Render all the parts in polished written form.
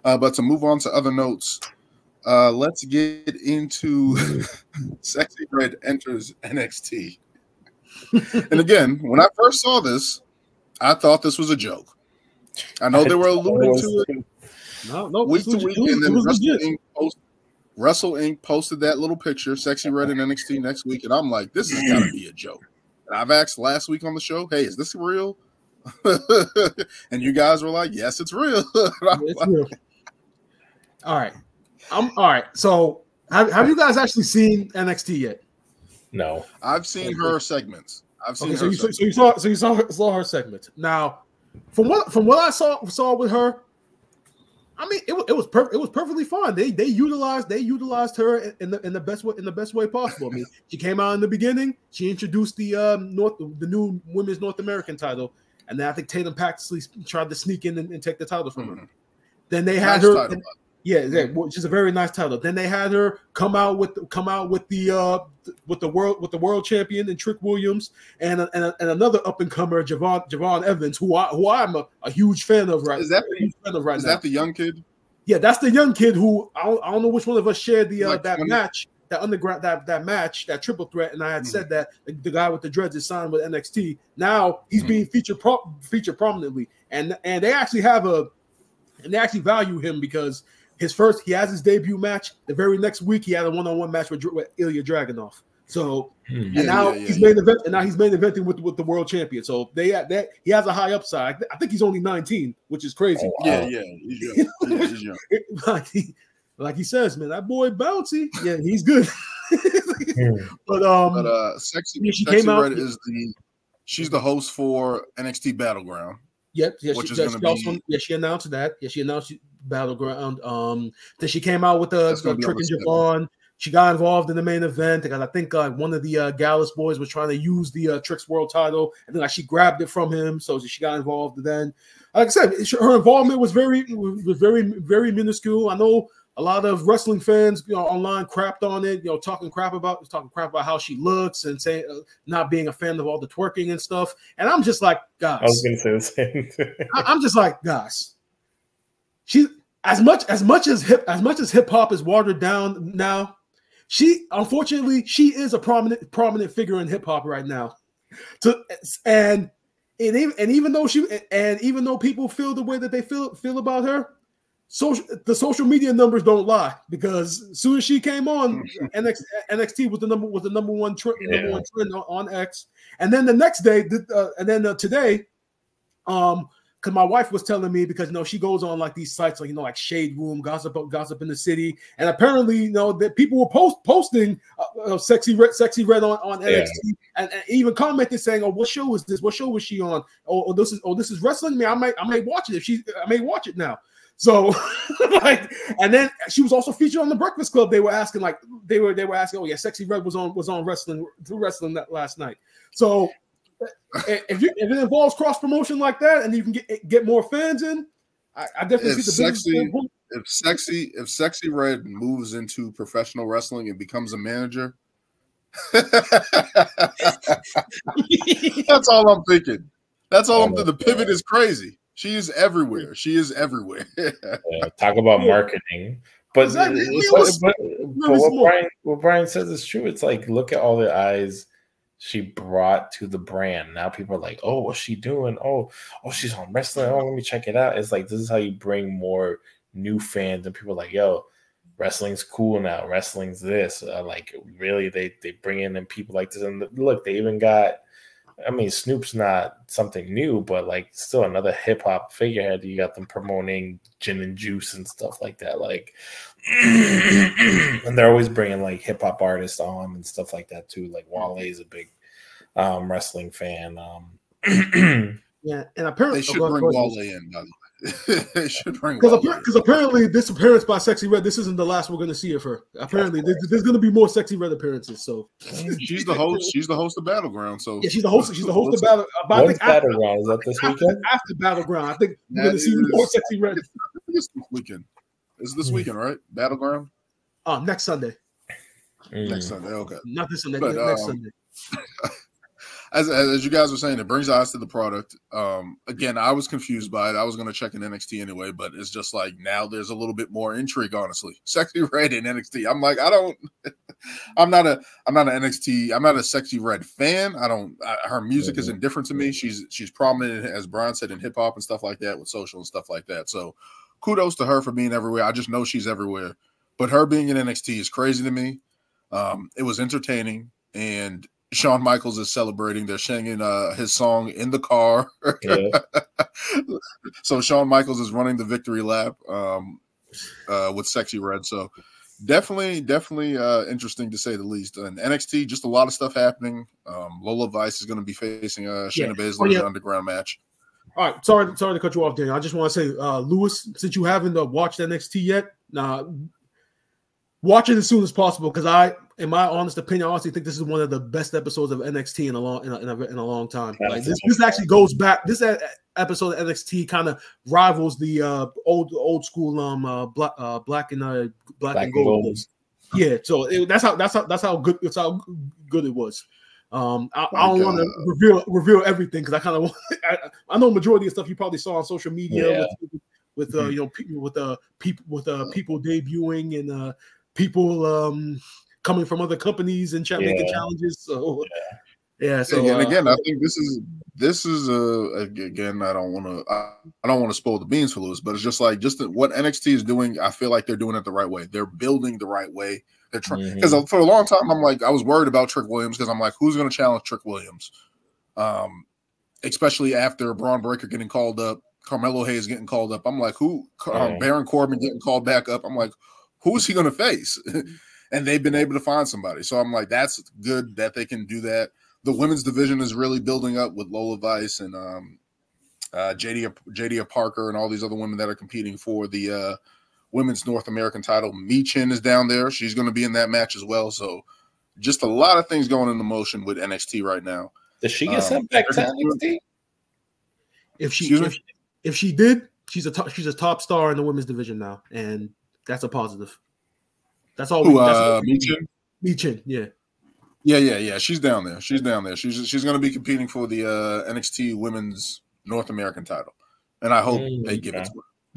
But to move on to other notes, let's get into Sexy Red enters NXT. And again, when I first saw this, I thought this was a joke. I know they were alluding to it week to week, and then Wrestle Inc. posted that little picture, Sexy Red in NXT next week, and I'm like, this has got to be a joke. And I've asked last week on the show, hey, is this real? And you guys were like, yes, it's real. It's real. All right. All right. So have you guys actually seen NXT yet? No. I've seen her segments. So you saw her segments. Now, from what I saw with her, I mean, it was perfectly fine. They utilized her in the best way possible. I mean, she came out in the beginning. She introduced the new women's North American title, and then I think Tatum Paxley tried to sneak in and take the title from her. Then they had her. Which is a very nice title. Then they had her come out with the world champion and Trick Williams and another up and comer Javon Evans, who I'm a huge fan of right. Is that the young kid? Yeah, that's the young kid who I don't know which one of us shared that triple threat, and I had said that the guy with the dreads is signed with NXT. Now he's being featured prominently, and they actually value him because he has his debut match. The very next week, he had a one-on-one match with Ilya Dragunov. So he's main eventing with the world champion. So he has a high upside. I think he's only 19, which is crazy. Oh, wow. He's young. like he says, man, that boy bouncy. Yeah, he's good. But Sexy Red she's the host for NXT Battleground. Yep. She announced that. Yeah, she announced Battleground. Then she came out with the Trick and Javon. She got involved in the main event because I think one of the Gallus boys was trying to use the Trick's world title, and then she grabbed it from him, so she got involved. Then, like I said, her involvement was very, very minuscule. I know a lot of wrestling fans, online crapped on it, talking crap about how she looks and saying not being a fan of all the twerking and stuff. And I'm just like, guys, I was going to say the same thing. I'm just like, guys, she as much as hip hop is watered down now. Unfortunately, she is a prominent figure in hip hop right now. And even though people feel the way that they feel about her, the social media numbers don't lie, because as soon as she came on, NXT was the number one trend on X, and then the next day, today, because my wife was telling me, because she goes on like these sites like Shade Room, gossip in the city, and apparently that people were posting Sexy Red on NXT, and even commented saying, "Oh, what show is this? What show was she on? Oh, this is wrestling. I may watch it I may watch it now." So, and then she was also featured on the Breakfast Club. They were asking, "Oh yeah, Sexy Red was on wrestling that last night." So, if it involves cross promotion like that, and you can get more fans in, I definitely see the business. If Sexy Red moves into professional wrestling and becomes a manager, that's all I'm thinking. That's all I'm thinking. The pivot is crazy. She is everywhere. Talk about marketing. But, what Brian says is true. It's like, look at all the eyes she brought to the brand. Now people are like, oh, what's she doing? Oh, she's on wrestling. Oh, let me check it out. It's like, this is how you bring more new fans, and people are like, yo, wrestling's cool now. Wrestling's this. Really, they bring in people like this. And look, they even got, I mean, Snoop's not something new, but still another hip hop figurehead. You got them promoting gin and juice and stuff like that. And they're always bringing hip hop artists on and stuff like that too. Like Wale is a big wrestling fan. Yeah, and apparently they should bring Wale in. By the way. They should bring because apparently this appearance by Sexy Red, this isn't the last we're going to see of her. Apparently, there's going to be more Sexy Red appearances. So she's the host. She's the host of Battleground. So yeah, she's the host of Battleground. Battleground? Is that this weekend? After Battleground, I think we're going to see more Sexy Red. This weekend. Is this weekend, right? Battleground. Next Sunday. Next Sunday. Okay. Not this Sunday. But, next Sunday. as you guys were saying, it brings eyes to the product. Again, I was confused by it. I was going to check in NXT anyway, but it's just like now there's a little bit more intrigue. Honestly, Sexyy Red in NXT. I'm like, I'm not an NXT. I'm not a Sexyy Red fan. Her music is indifferent to me. She's prominent, as Brian said, in hip hop and stuff like that, with social and stuff like that. So kudos to her for being everywhere. I just know she's everywhere. But her being in NXT is crazy to me. It was entertaining, and Shawn Michaels is celebrating. They're singing his song in the car. Yeah. So Shawn Michaels is running the victory lap with Sexyy Red. So definitely interesting to say the least. And NXT, just a lot of stuff happening. Lola Vice is going to be facing Shayna Baszler in an underground match. All right, sorry to cut you off, Daniel. I just want to say, Lewis, since you haven't watched NXT yet, watch it as soon as possible, because in my honest opinion, I honestly think this is one of the best episodes of NXT in a long time. Like this actually goes back. This episode of NXT kind of rivals the old school black and gold. Yeah, so that's how good it was. I don't want to reveal everything, because I kind of I know majority of stuff you probably saw on social media with people debuting and people coming from other companies and making challenges. So So and again, I think this is again, I don't want to spoil the beans for Lewis, but it's just what NXT is doing. I feel like they're doing it the right way. They're building the right way. They're trying, because for a long time I was worried about Trick Williams, because I'm like, who's going to challenge Trick Williams? Especially after Braun Breaker getting called up, Carmelo Hayes getting called up. I'm like, who? Baron Corbin getting called back up. I'm like, who is he going to face? And they've been able to find somebody. So I'm like, that's good that they can do that. The women's division is really building up with Lola Vice and Jadia Parker and all these other women that are competing for the women's North American title. Michin is down there. She's going to be in that match as well. So just a lot of things going into motion with NXT right now. Does she get sent back to NXT? If she did, she's a top star in the women's division now, and that's a positive. That's all. Michin, yeah. Yeah. She's down there. She's going to be competing for the NXT Women's North American title, and I hope they give it to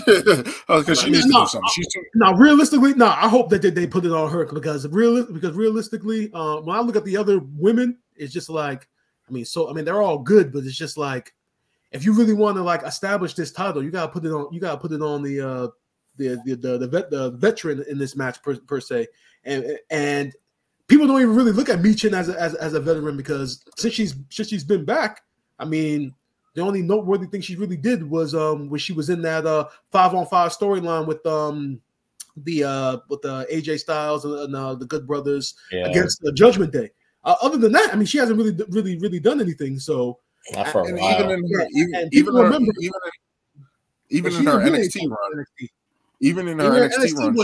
her, because she needs to do something. Realistically, I hope that they put it on her, because realistically, when I look at the other women, it's just like, they're all good, but it's just like, if you really want to establish this title, you gotta put it on the veteran in this match per se, and people don't even really look at Michin as a veteran, because since she's been back, the only noteworthy thing she really did was when she was in that 5-on-5 storyline with the AJ Styles and the Good Brothers against the Judgment Day. Other than that, she hasn't really done anything. So not for a while. Even in her NXT run. Even in her NXT run,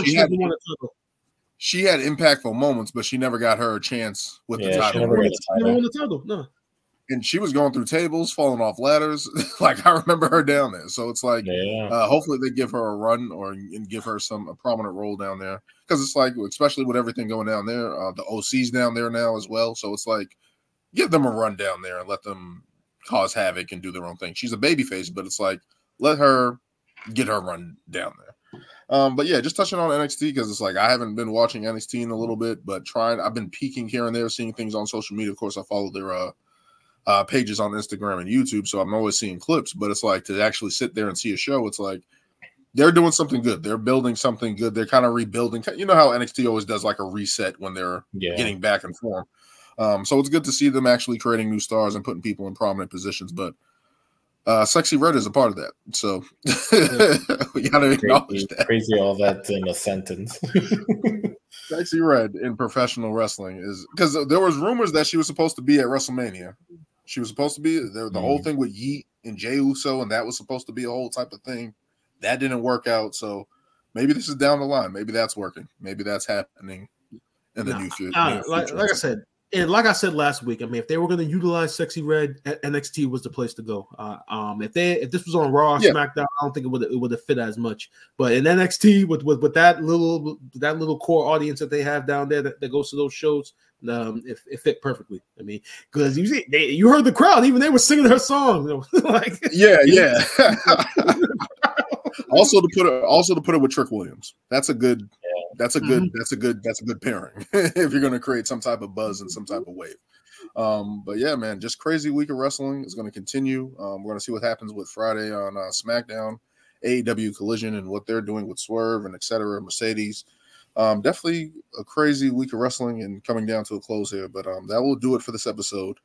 she had impactful moments, but she never got her a chance with the title. She never won the title, no. And she was going through tables, falling off ladders. I remember her down there. So it's like, hopefully they give her a run and give her a prominent role down there. Because it's like, especially with everything going down there, the OC's down there now as well. So it's like, give them a run down there and let them cause havoc and do their own thing. She's a babyface, but it's like, let her get her run down there. But yeah, just touching on NXT, because it's like, I haven't been watching NXT in a little bit, but I've been peeking here and there, seeing things on social media. Of course, I follow their pages on Instagram and YouTube, so I'm always seeing clips. But it's like, to actually sit there and see a show, it's like they're doing something good. They're building something good. They're kind of rebuilding. You know how NXT always does like a reset when they're getting back in form. So it's good to see them actually creating new stars and putting people in prominent positions. But Sexyy Red is a part of that, so we gotta acknowledge that. Crazy, all that in a sentence. Sexyy Red in professional wrestling is, because there was rumors that she was supposed to be at WrestleMania. She was supposed to be there. The whole thing with Yeet and Jey Uso, and that was supposed to be a whole type of thing. That didn't work out. So maybe this is down the line. Maybe that's working. Maybe that's happening in the new future. Like I said. And like I said last week, if they were going to utilize Sexyy Red, NXT was the place to go. If this was on Raw or SmackDown, I don't think it would have fit as much. But in NXT, with that little core audience that they have down there that goes to those shows, It fit perfectly. I mean, because you heard the crowd, even they were singing her song. Like, yeah. Also to put it with Trick Williams, that's a good pairing if you're going to create some type of buzz and some type of wave. But yeah, man, just crazy week of wrestling is going to continue. We're going to see what happens with Friday on SmackDown, AEW Collision, and what they're doing with Swerve and etc. Mercedes. Definitely a crazy week of wrestling and coming down to a close here. But that will do it for this episode.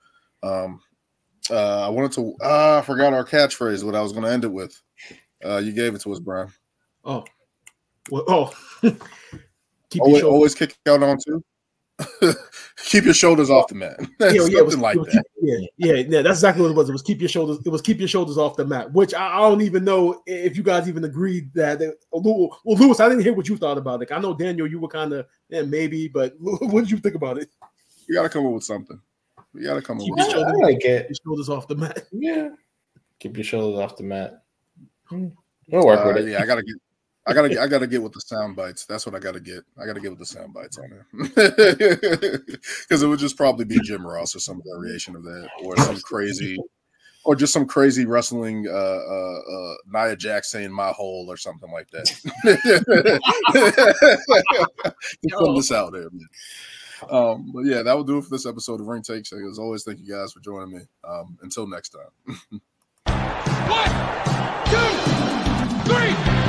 I forgot our catchphrase. What I was going to end it with. You gave it to us, Brian. Oh, well, always kick out on two. Keep your shoulders off the mat. Yeah, that's exactly what it was. It was keep your shoulders. It was keep your shoulders off the mat. Which I don't even know if you guys even agreed that. Well, Lewis, I didn't hear what you thought about it. I know Daniel, you were kind of maybe, but what did you think about it? You got to come up with something. You got to come up with something. I like it. Your shoulders off the mat. Yeah, keep your shoulders off the mat. We'll work with it. Yeah, I gotta get with the sound bites. That's what I gotta get. I gotta get with the sound bites on there. Because it would just probably be Jim Ross or some variation of that, or just some crazy wrestling Nia Jax saying my hole or something like that. Put this out there, man. But yeah, that will do it for this episode of Ring Takes. As always, thank you guys for joining me. Until next time. 1, 2, 3.